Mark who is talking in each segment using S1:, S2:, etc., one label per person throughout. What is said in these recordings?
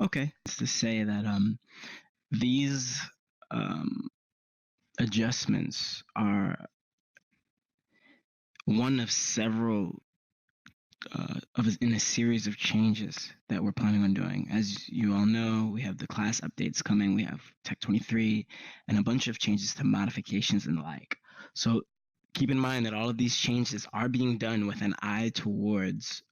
S1: Okay, it's to say that these um, adjustments are one of several in a series of changes that we're planning on doing. As you all know, we have the class updates coming. We have Tech 23 and a bunch of changes to modifications and the like. So keep in mind that all of these changes are being done with an eye towards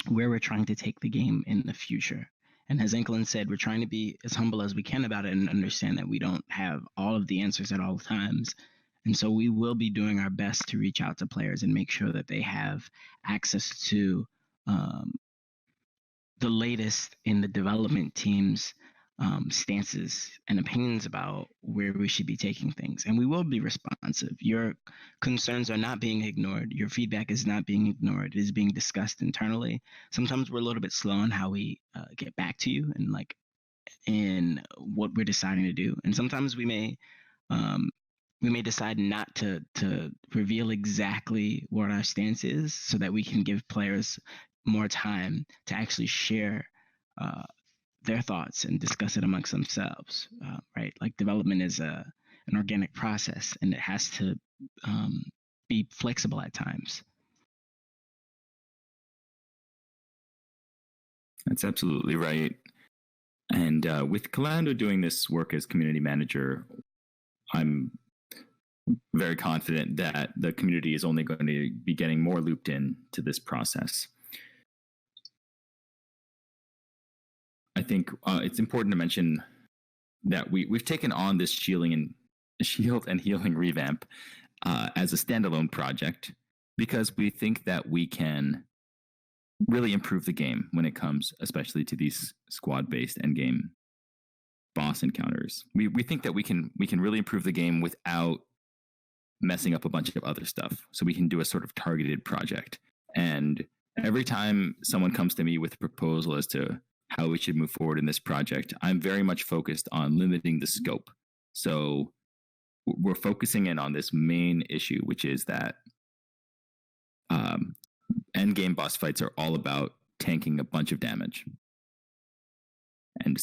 S1: where we're trying to take the game in the future. And as Enkelin said, we're trying to be as humble as we can about it and understand that we don't have all of the answers at all times. And so we will be doing our best to reach out to players and make sure that they have access to um, the latest in the development team's stances and opinions about where we should be taking things. And we will be responsive. Your concerns are not being ignored. Your feedback is not being ignored. It is being discussed internally. Sometimes we're a little bit slow on how we get back to you and like in what we're deciding to do. And sometimes um, we may decide not to reveal exactly what our stance is so that we can give players more time to actually share uh, their thoughts and discuss it amongst themselves, right? Like development is an organic process and it has to um, be flexible at times.
S2: That's absolutely right. And with Calando doing this work as community manager, I'm very confident that the community is only going to be getting more looped in to this process. I think it's important to mention that we've taken on this shield and healing revamp as a standalone project because we think that we can really improve the game when it comes, especially to these squad-based endgame boss encounters. We think that we can really improve the game without messing up a bunch of other stuff. So we can do a sort of targeted project. And every time someone comes to me with a proposal as to how we should move forward in this project, I'm very much focused on limiting the scope. So we're focusing in on this main issue, which is that endgame boss fights are all about tanking a bunch of damage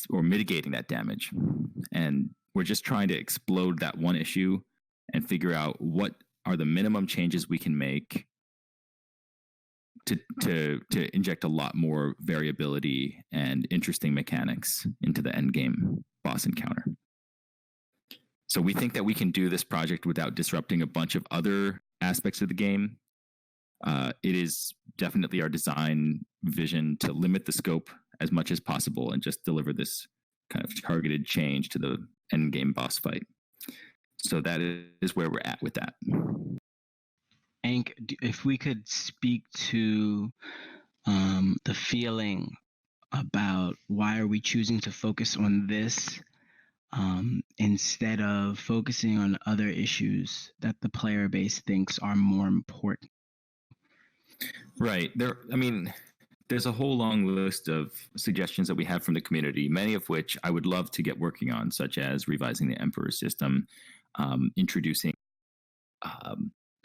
S2: or mitigating that damage. And we're just trying to explode that one issue and figure out what are the minimum changes we can make to inject a lot more variability and interesting mechanics into the end game boss encounter. So we think that we can do this project without disrupting a bunch of other aspects of the game. It is definitely our design vision to limit the scope as much as possible and just deliver this kind of targeted change to the end game boss fight. So that is where we're at with that.
S1: Hank, if we could speak to the feeling about why are we choosing to focus on this instead of focusing on other issues that the player base thinks are more important.
S2: Right. There's a whole long list of suggestions that we have from the community, many of which I would love to get working on, such as revising the Emperor system, introducing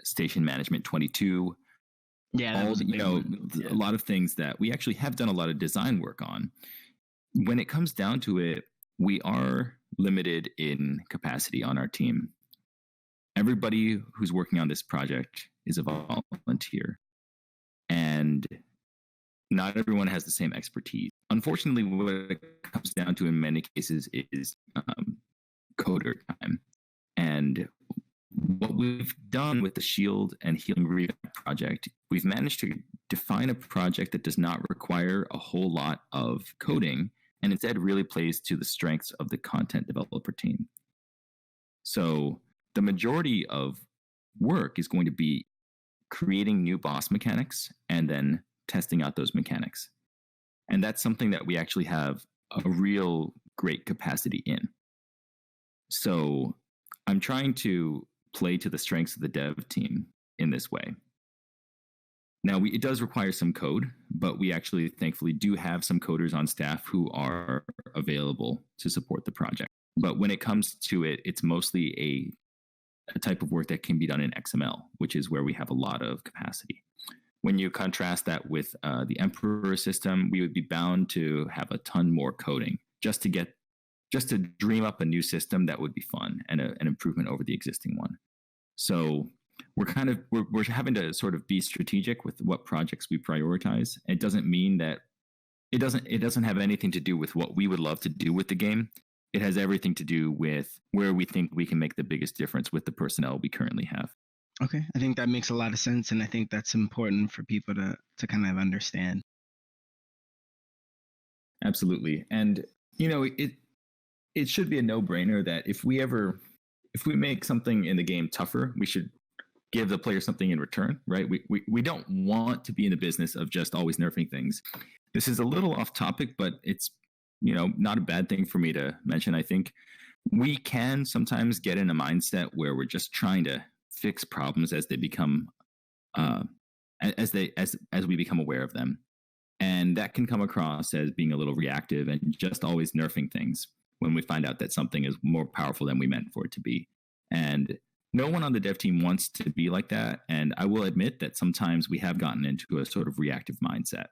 S2: Station Management 22.
S1: Yeah,
S2: a lot of things that we actually have done a lot of design work on. When it comes down to it, we are limited in capacity on our team. Everybody who's working on this project is a volunteer, and not everyone has the same expertise. Unfortunately, what it comes down to in many cases is coder time. And what we've done with the Shield and Healing Revamp project, we've managed to define a project that does not require a whole lot of coding and instead really plays to the strengths of the content developer team. So the majority of work is going to be creating new boss mechanics and then testing out those mechanics. And that's something that we actually have a real great capacity in. So I'm trying to play to the strengths of the dev team in this way. Now, it does require some code, but we actually thankfully do have some coders on staff who are available to support the project. But when it comes to it, it's mostly a type of work that can be done in XML, which is where we have a lot of capacity. When you contrast that with the Emperor system, we would be bound to have a ton more coding just to dream up a new system that would be fun and an improvement over the existing one. So we're having to sort of be strategic with what projects we prioritize. It doesn't mean that it doesn't have anything to do with what we would love to do with the game. It has everything to do with where we think we can make the biggest difference with the personnel we currently have.
S1: Okay, I think that makes a lot of sense, and I think that's important for people to kind of understand.
S2: Absolutely. And it should be a no-brainer that if we make something in the game tougher, we should give the player something in return, right? We don't want to be in the business of just always nerfing things. This is a little off topic, but it's not a bad thing for me to mention. I think we can sometimes get in a mindset where we're just trying to fix problems as they become as we become aware of them, and that can come across as being a little reactive and just always nerfing things when we find out that something is more powerful than we meant for it to be. And no one on the dev team wants to be like that, and I will admit that sometimes we have gotten into a sort of reactive mindset.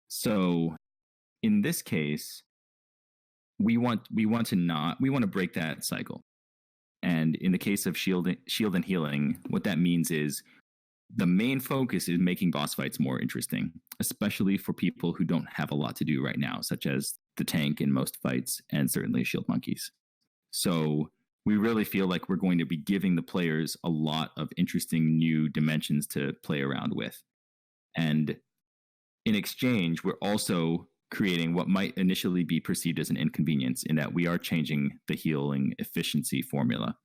S2: So in this case, we want to break that cycle. And in the case of shield and healing, what that means is the main focus is making boss fights more interesting, especially for people who don't have a lot to do right now, such as the tank in most fights and certainly shield monkeys. So we really feel like we're going to be giving the players a lot of interesting new dimensions to play around with. And in exchange, we're also creating what might initially be perceived as an inconvenience in that we are changing the healing efficiency formula.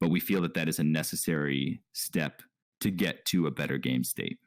S2: But we feel that that is a necessary step to get to a better game state.